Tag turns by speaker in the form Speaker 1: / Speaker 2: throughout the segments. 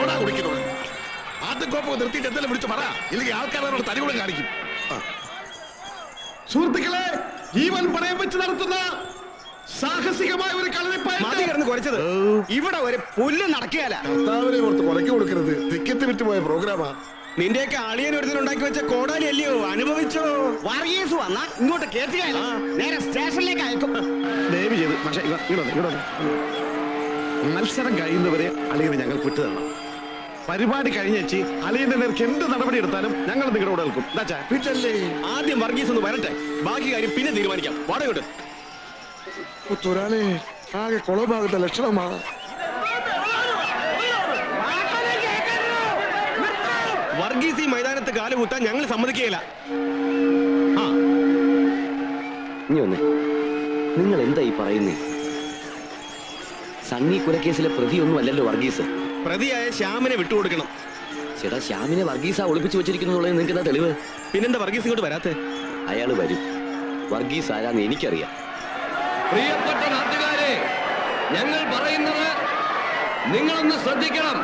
Speaker 1: പോടാ കുടിക്കുന്നത്. ആദ്യ കോപ്പ് നിർത്തിയിട്ട് എന്തെങ്കിലും വിളിച്ചു പറ, ഇല്ലെങ്കിൽ ആൾക്കാരോട് തനികൂടെ കാണിക്കും.
Speaker 2: സുഹൃത്തുക്കളെ, ജീവൻ പണയം വെച്ച് നടത്തുന്ന സാഹസികമായ ഒരു കളരിപ്പായിട്ട്
Speaker 3: കുറച്ചത് ഇവിടെ ഒരു പുല്ല് നടക്കുകയല്ല.
Speaker 1: കർത്താവിനെ ഓർത്ത് കൊലക്ക് കൊടുക്കരുത്. ടിക്കറ്റ് വിറ്റുപോയ പ്രോഗ്രാമാ.
Speaker 3: നിന്റെയൊക്കെ അളിയൻ ഒരുത്തൻ ഉണ്ടാക്കി വെച്ച കോടാലി അല്ലയോ, അനുഭവിച്ചോ. വർഗീസ് വന്നാ ഇങ്ങോട്ട് കേട്ടുകയല്ല, നേരെ സ്റ്റേഷനിലേക്ക് അയക്കും.
Speaker 1: ദയവ് ചെയ്ത് പക്ഷേ മത്സരം കഴിയുന്നവരെ അളിയനെ ഞങ്ങൾ വിട്ടുതരണം. പരിപാടി കഴിഞ്ഞേച്ച് അളിയന്റെ നേർക്ക് എന്ത് നടപടി എടുത്താലും ഞങ്ങൾ നിങ്ങളുടെ നിൽക്കും.
Speaker 3: ആദ്യം വർഗീസ് ഒന്ന് വരട്ടെ, ബാക്കി കാര്യം പിന്നെ തീരുമാനിക്കാം. വാടകോട്ട്
Speaker 1: ആകെ കൊളഭാഗത്തെ ലക്ഷണമാണ്.
Speaker 3: വർഗീസ് ഈ മൈതാനത്ത് കാലുകൂത്താൻ ഞങ്ങൾ സമ്മതിക്കുകയില്ല.
Speaker 4: നിങ്ങൾ എന്താ ഈ പറയുന്നേ? സണ്ണി കൊലക്കേസിലെ പ്രതിയൊന്നും അല്ലല്ലോ വർഗീസ്.
Speaker 3: പ്രതിയായ ശ്യാമിനെ വിട്ടുകൊടുക്കണം.
Speaker 4: ചേട്ടാ, ശ്യാമിനെ വർഗീസാ ഒളിപ്പിച്ചു വെച്ചിരിക്കുന്നുള്ളത് നിങ്ങൾക്ക് എന്താ തെളിവ്?
Speaker 3: പിന്നെന്താ വർഗീസ് ഇങ്ങോട്ട് വരാത്തെ?
Speaker 4: അയാള് വരും. വർഗീസ് ആരാന്ന് എനിക്കറിയാം.
Speaker 5: പ്രിയപ്പെട്ട നാട്ടുകാരെ, ഞങ്ങൾ പറയുന്നത് നിങ്ങളൊന്ന് ശ്രദ്ധിക്കണം.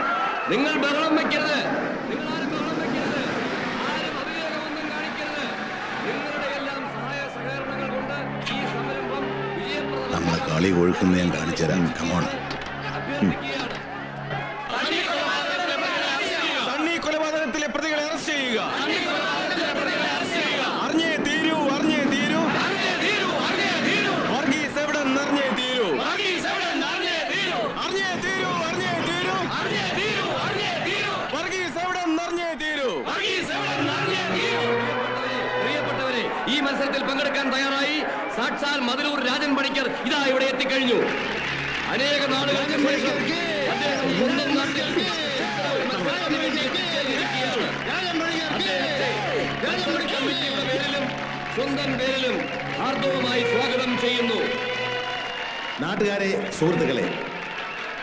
Speaker 5: നിങ്ങൾ ബഹളം വെക്കരുത്. നിങ്ങൾ ആരും ബഹളം വെക്കരുത്. ആരും അവിവേകമൊന്നും കാണിക്കരുത്. നിങ്ങളുടെ എല്ലാം സഹായ സഹകരണങ്ങൾ കൊണ്ട് ഈ സംരംഭം വിജയപ്രദം
Speaker 1: നമ്മളെ കളി കൊഴുക്കുന്ന ഞാൻ കാണിച്ചു തരാം. കമോൺ.
Speaker 3: സണ്ണി കൊലപാതകത്തിലെ പ്രതികളെ അറസ്റ്റ് ചെയ്യുക. അറിഞ്ഞേ തീരൂ, അറിഞ്ഞേ തീരൂ. വർഗീസ് എവിടെ നിറഞ്ഞേ തീരൂ. അറിഞ്ഞേ തീരൂ, അറിഞ്ഞേ തീരൂ. വർഗീസ് എവിടെ നിറഞ്ഞേ തീരൂ.
Speaker 5: പ്രിയപ്പെട്ടവരെ, ഈ മത്സരത്തിൽ പങ്കെടുക്കാൻ തയ്യാറായി സാക്ഷാൽ മതിലൂർ രാജൻ പണിക്കർ ഇതാ ഇവിടെ എത്തിക്കഴിഞ്ഞു. അനേക നാളുകൾക്ക് ശേഷം അദ്ദേഹം സ്വന്തം നാട്ടിൽ കമ്മിറ്റിയുടെ പേരിലും സ്വന്തം പേരിലും ഹാർദവമായി സ്വാഗതം ചെയ്യുന്നു.
Speaker 1: നാട്ടുകാരെ, സുഹൃത്തുക്കളെ,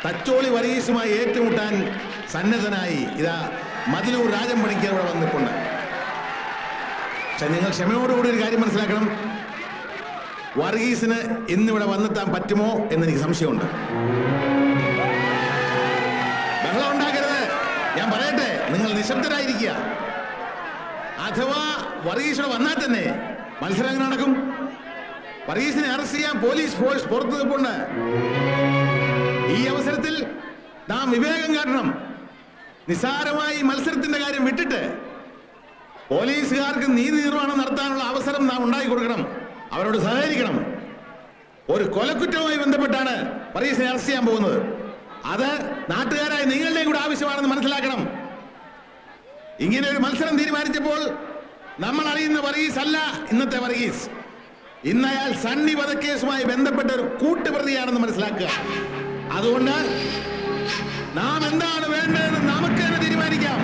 Speaker 1: തച്ചോളി വർഗീസുമായി ഏറ്റുമുട്ടാൻ സന്നദ്ധനായി ഇതാ മതിലൂർ രാജൻ പണിക്കർ ഇവിടെ വന്നിട്ടുണ്ട്. പക്ഷെ നിങ്ങൾ ക്ഷമയോടുകൂടി ഒരു കാര്യം മനസ്സിലാക്കണം. വർഗീസിന് ഇന്നിവിടെ വന്നെത്താൻ പറ്റുമോ എന്നെനിക്ക് സംശയമുണ്ട്. ബഹളം ഉണ്ടാക്കരുത്. ഞാൻ പറയട്ടെ, നിങ്ങൾ നിശബ്ദരായിരിക്കുക. അഥവാ വർഗീസ് വന്നാൽ തന്നെ മത്സരം എങ്ങനെ നടക്കും? വർഗീസിനെ അറസ്റ്റ് ചെയ്യാൻ പോലീസ് ഫോഴ്സ് പുറത്തു നിൽപ്പുണ്ട്. ഈ അവസരത്തിൽ നാം വിവേകം കാട്ടണം. നിസ്സാരമായി മത്സരത്തിന്റെ കാര്യം വിട്ടിട്ട് പോലീസുകാർക്ക് നീതി നിർവഹണം നടത്താനുള്ള അവസരം നാം ഉണ്ടാക്കി കൊടുക്കണം. അവരോട് സഹകരിക്കണം. ഒരു കൊലക്കുറ്റവുമായി ബന്ധപ്പെട്ടാണ് വർഗീസിനെ അറസ്റ്റ് ചെയ്യാൻ പോകുന്നത്. അത് നാട്ടുകാരായ നിങ്ങളുടെയും കൂടെ ആവശ്യമാണെന്ന് മനസ്സിലാക്കണം. ഇങ്ങനെ ഒരു മത്സരം തീരുമാനിച്ചപ്പോൾ നമ്മൾ അറിയുന്ന വർഗീസ് അല്ല ഇന്നത്തെ വർഗീസ്. ഇന്ന് അയാൾ സണ്ണി വധക്കേസുമായി ബന്ധപ്പെട്ട ഒരു കൂട്ടുപ്രതിയാണെന്ന് മനസ്സിലാക്കുക. അതുകൊണ്ട് നാം എന്താണ് വേണ്ടതെന്ന് നമുക്ക് തന്നെ തീരുമാനിക്കാം.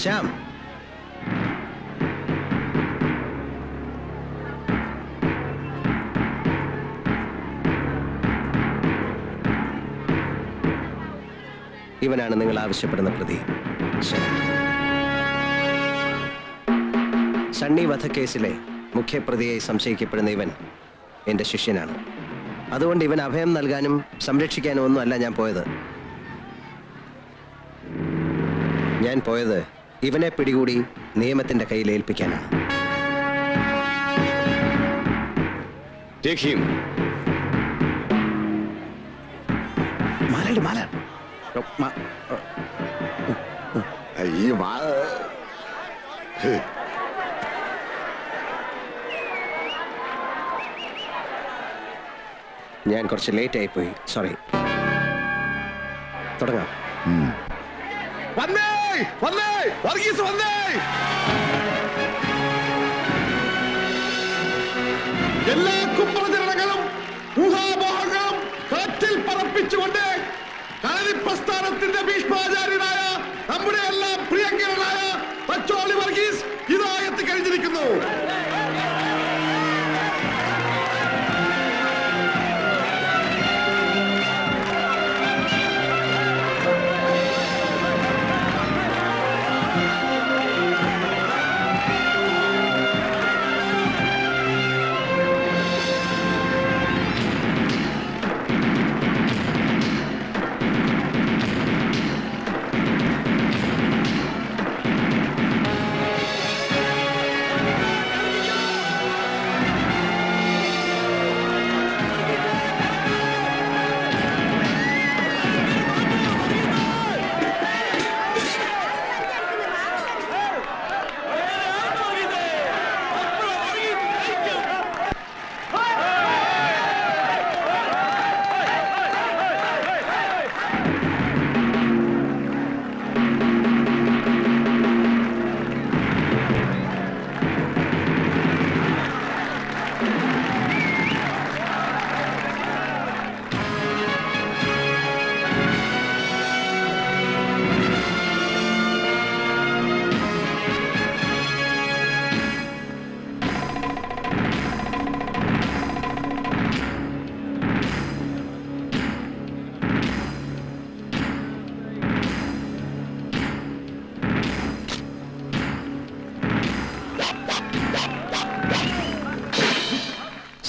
Speaker 3: ശ്യാം,
Speaker 6: ഇവനാണ് നിങ്ങൾ ആവശ്യപ്പെടുന്ന പ്രതി. സണ്ണി വധക്കേസിലെ മുഖ്യപ്രതിയായി സംശയിക്കപ്പെടുന്ന ഇവൻ എൻ്റെ ശിഷ്യനാണ്. അതുകൊണ്ട് ഇവൻ അഭയം നൽകാനും സംരക്ഷിക്കാനും ഒന്നും അല്ല ഞാൻ പോയത്. ഞാൻ പോയത് ഇവനെ പിടികൂടി നിയമത്തിന്റെ കയ്യിൽ ഏൽപ്പിക്കാനാണ്. ഞാൻ കുറച്ച് ലേറ്റ് ആയിപ്പോയി, സോറി. തുടങ്ങാം.
Speaker 1: വന്നേ വന്നേ വർഗീസ് വന്നേ. എല്ലാ കുപ്രചരണങ്ങളും ഊഹാപോഹങ്ങളും കാറ്റിൽ പറപ്പിച്ചുകൊണ്ട് കളരി പ്രസ്ഥാനത്തിന്റെ ഭീഷ്മാചാര്യനായ നമ്മുടെ എല്ലാം പ്രിയങ്കരനായ തച്ചോളി വർഗീസ് ഇതാ എത്തിക്കഴിഞ്ഞിരിക്കുന്നു.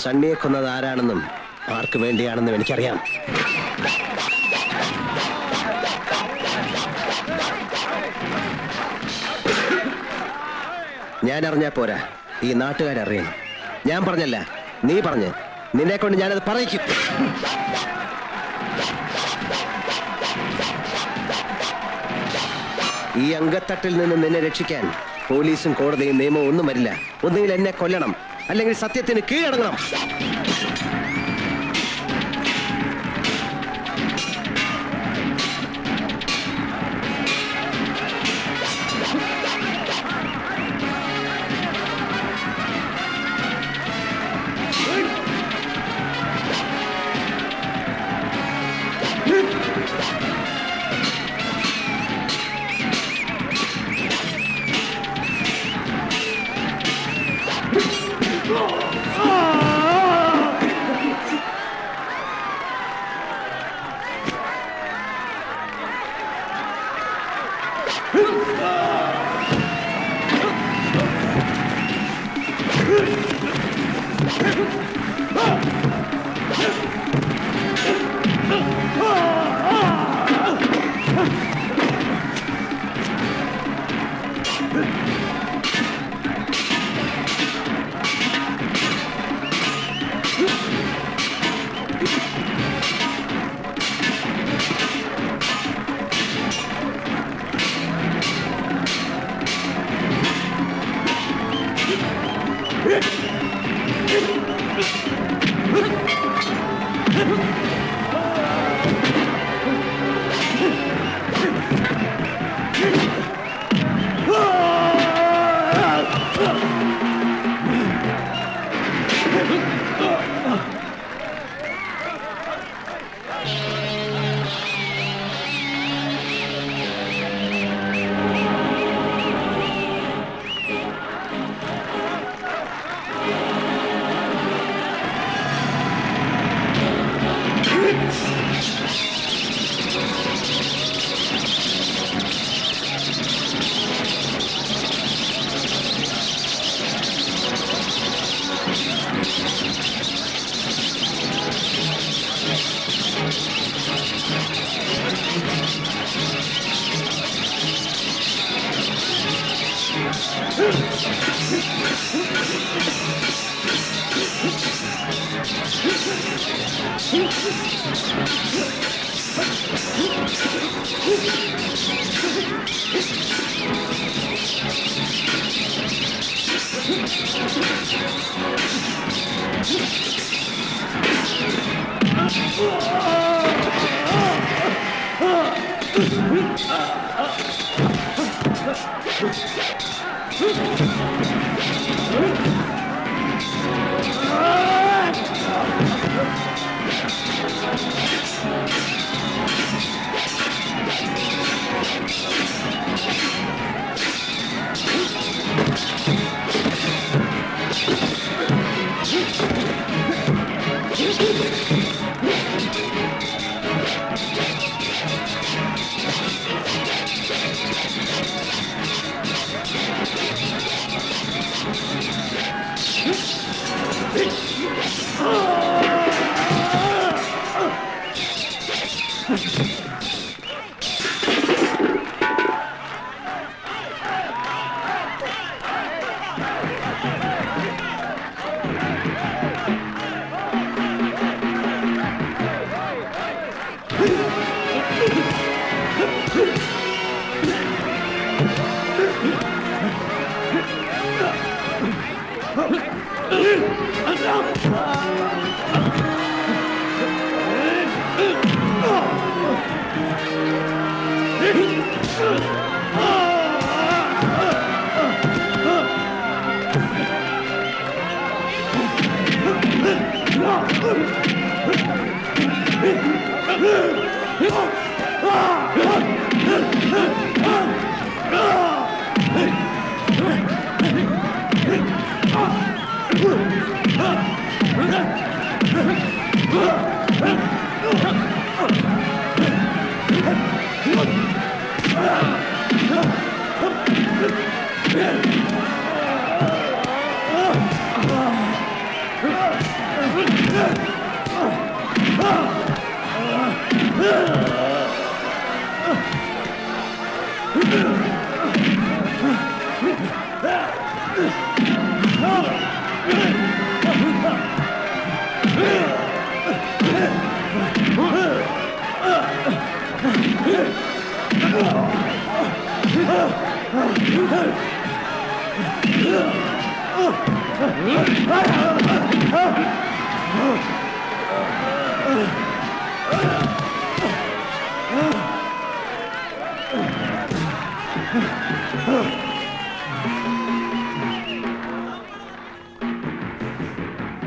Speaker 6: സണ്ണിയെ കൊന്നത് ആരാണെന്നും ആർക്ക് വേണ്ടിയാണെന്നും എനിക്കറിയാം. ഞാൻ അറിഞ്ഞാ പോരാ, ഈ നാട്ടുകാരറിയണം. ഞാൻ പറഞ്ഞല്ല, നീ പറഞ്ഞ്, നിന്നെ കൊണ്ട് ഞാനത് പറയിക്കും. ഈ അങ്കത്തട്ടിൽ നിന്ന് നിന്നെ രക്ഷിക്കാൻ പോലീസും കോടതിയും നിയമവും ഒന്നും വരില്ല. ഒന്നുകിൽ എന്നെ കൊല്ലണം, അല്ലെങ്കിൽ സത്യത്തിന് കീഴടങ്ങണം.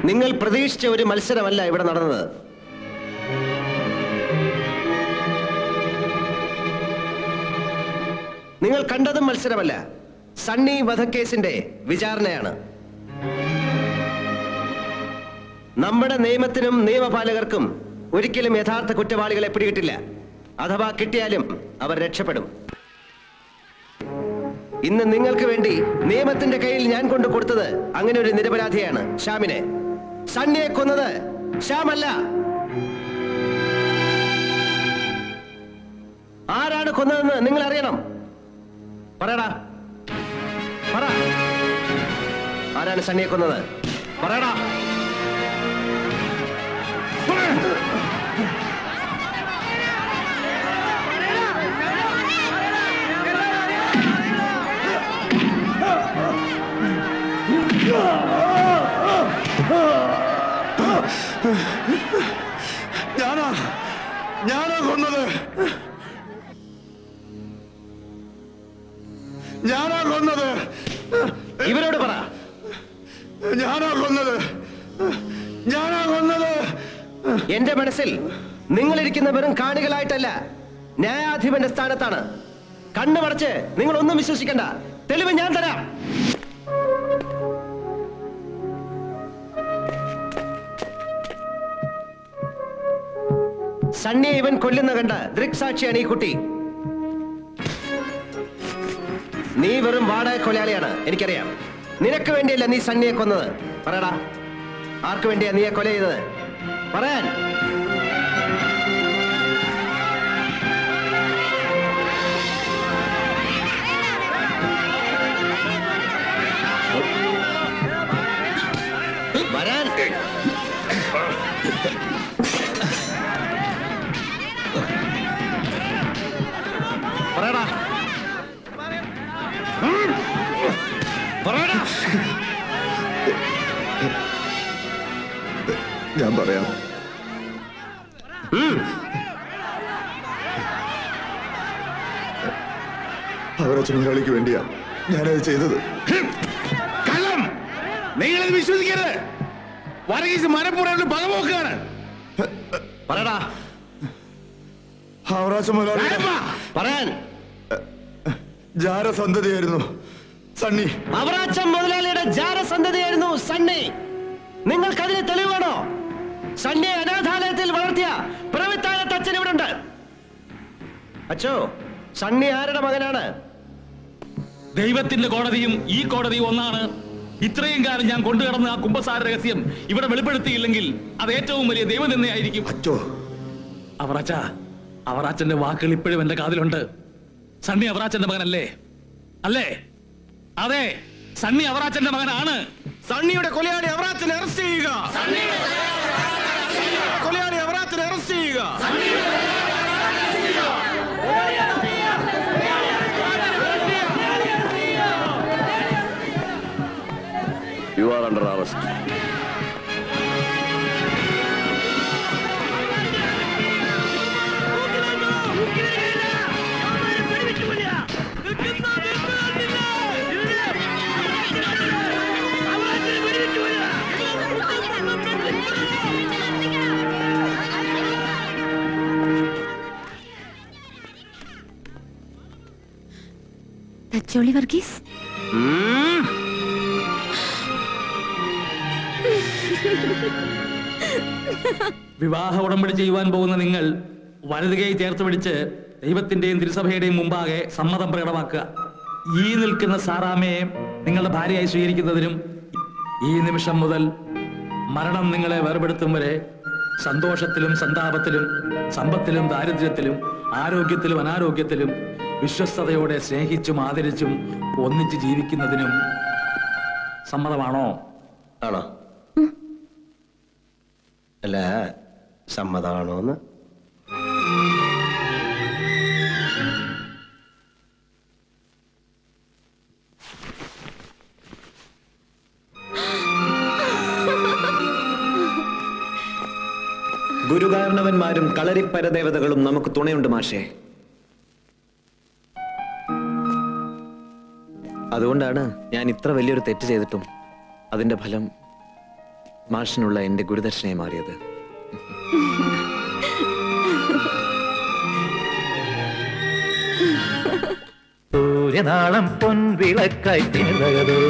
Speaker 6: നിങ്ങൾ പ്രതീക്ഷിച്ച ഒരു മത്സരമല്ല ഇവിടെ നടന്നത്. നിങ്ങൾ കണ്ടതും മത്സരമല്ല, സണ്ണി വധക്കേസിന്റെ വിചാരണയാണ്. നമ്മുടെ നിയമത്തിനും നിയമപാലകർക്കും ഒരിക്കലും യഥാർത്ഥ കുറ്റവാളികളെ പിടികിട്ടില്ല. അഥവാ കിട്ടിയാലും അവർ രക്ഷപ്പെടും. ഇന്ന് നിങ്ങൾക്ക് വേണ്ടി നിയമത്തിന്റെ കയ്യിൽ ഞാൻ കൊണ്ടു കൊടുത്തത് അങ്ങനെ ഒരു നിരപരാധിയാണ്, ശ്യാമിനെ. സണ്ണിയെ കൊന്നത് ശ്യാമല്ല. ആരാണ് കൊന്നതെന്ന് നിങ്ങൾ അറിയണം. പറയടാ, പറ. ആരാണ് സണ്ണിയെ കൊന്നത്? പറയടാ.
Speaker 2: ഞാനാ കൊന്നത്. ഞാനാ കൊന്നത്.
Speaker 6: ഇവരോട് പറ.
Speaker 2: ഞാനാ കൊന്നത്. ഞാനാ കൊന്നത്.
Speaker 6: എന്റെ മനസ്സിൽ നിങ്ങളിരിക്കുന്ന വെറും കാണികളായിട്ടല്ല, ന്യായാധിപന്റെ സ്ഥാനത്താണ്. കണ്ണുമടച്ച് നിങ്ങൾ ഒന്നും വിശ്വസിക്കണ്ട. തെളിവ് ഞാൻ തരാം. സണ്ണിയെ ഇവൻ കൊല്ലുന്ന കണ്ട ദൃക്സാക്ഷിയാണ് ഈ കുട്ടി. നീ വെറും വാടക കൊലയാളിയാണ്, എനിക്കറിയാം. നിനക്ക് വേണ്ടിയല്ല നീ സണ്ണിയെ കൊന്നത്. പറയടാ, ആർക്ക് വേണ്ടിയാ നീയെ കൊല ചെയ്തത്? പറയാൻ. വരാൻ. പറയടാ, പറയടാ.
Speaker 2: ഞാൻ പറയാം. അവരച്ഛൻ മുതലാളിക്ക് വേണ്ടിയാ ഞാനത് ചെയ്തത്.
Speaker 1: കള്ളം! നിങ്ങളത് വിശ്വസിക്കരുത്. വർഗീസ് മനപ്പൂർവ്വം പകപോക്കാണ്.
Speaker 6: പറയടാ.
Speaker 2: അവറാച്ച മുതലാളി
Speaker 6: പറയാൻ.
Speaker 2: ജാരസന്തതിയായിരുന്നു സണ്ണി.
Speaker 6: അവറാച്ചൻ മുതലാളിയുടെ ജാരസന്തതിയായിരുന്നു സണ്ണി. നിങ്ങൾക്കതിന് തെളിവാണോ? സണ്ണിയെ അനാഥാലയത്തിൽ വളർത്തിയ പ്രവിത്താനത്ത് അച്ഛൻ ഇവിടെ ഉണ്ട്. അച്ഛോ, സണ്ണി ആരുടെ മകനാണ്?
Speaker 7: ദൈവത്തിന്റെ കോടതിയും ഈ കോടതിയും ഒന്നാണ്. ഇത്രയും കാലം ഞാൻ കൊണ്ടുകിടന്ന ആ കുമ്പസാര രഹസ്യം ഇവിടെ വെളിപ്പെടുത്തിയില്ലെങ്കിൽ അത് ഏറ്റവും വലിയ ദൈവം തന്നെയായിരിക്കും.
Speaker 2: അച്ചോ,
Speaker 7: അവറാച്ചന്റെ വാക്കുകൾ ഇപ്പോഴും എന്റെ കാതിലുണ്ട്. സണ്ണി അവറാച്ചന്റെ മകനല്ലേ? അല്ലേ? അതെ, സണ്ണി അവറാച്ചന്റെ മകനാണ്.
Speaker 3: സണ്ണിയുടെ കൊലയാളി അവറാച്ചനെ അറസ്റ്റ് ചെയ്യുക. കൊലയാളി അവറാച്ചനെ അറസ്റ്റ് ചെയ്യുക.
Speaker 4: You are under arrest.
Speaker 8: Thacholi Varghese.
Speaker 7: വിവാഹ ഉടമ്പടി ചെയ്യുവാൻ പോകുന്ന നിങ്ങൾ വലതുകൈ ചേർത്ത് പിടിച്ച് ദൈവത്തിന്റെയും തിരുസഭയുടെയും മുമ്പാകെ സമ്മതം പ്രകടമാക്കുക. ഈ നിൽക്കുന്ന സാറാമയെ നിങ്ങളുടെ ഭാര്യയായി സ്വീകരിക്കുന്നതിനും ഈ നിമിഷം മുതൽ മരണം നിങ്ങളെ വേർപെടുത്തും വരെ സന്തോഷത്തിലും സന്താപത്തിലും സമ്പത്തിലും ദാരിദ്ര്യത്തിലും ആരോഗ്യത്തിലും അനാരോഗ്യത്തിലും വിശ്വസ്തയോടെ സ്നേഹിച്ചും ആദരിച്ചും ഒന്നിച്ച് ജീവിക്കുന്നതിനും സമ്മതമാണോ?
Speaker 6: ആണോ? അല്ല, സമ്മതമാണോന്ന്?
Speaker 9: ഗുരുകാരണവന്മാരും കളരിപ്പരദേവതകളും നമുക്ക് തുണയുണ്ട് മാഷേ. അതുകൊണ്ടാണ് ഞാൻ ഇത്ര വലിയൊരു തെറ്റ് ചെയ്തിട്ടും അതിന്റെ ഫലം മാഷിനുള്ള എന്റെ ഗുരുദക്ഷിണയെ മാറിയത്.
Speaker 10: സൂര്യനാളം പൊൻവിളക്കായി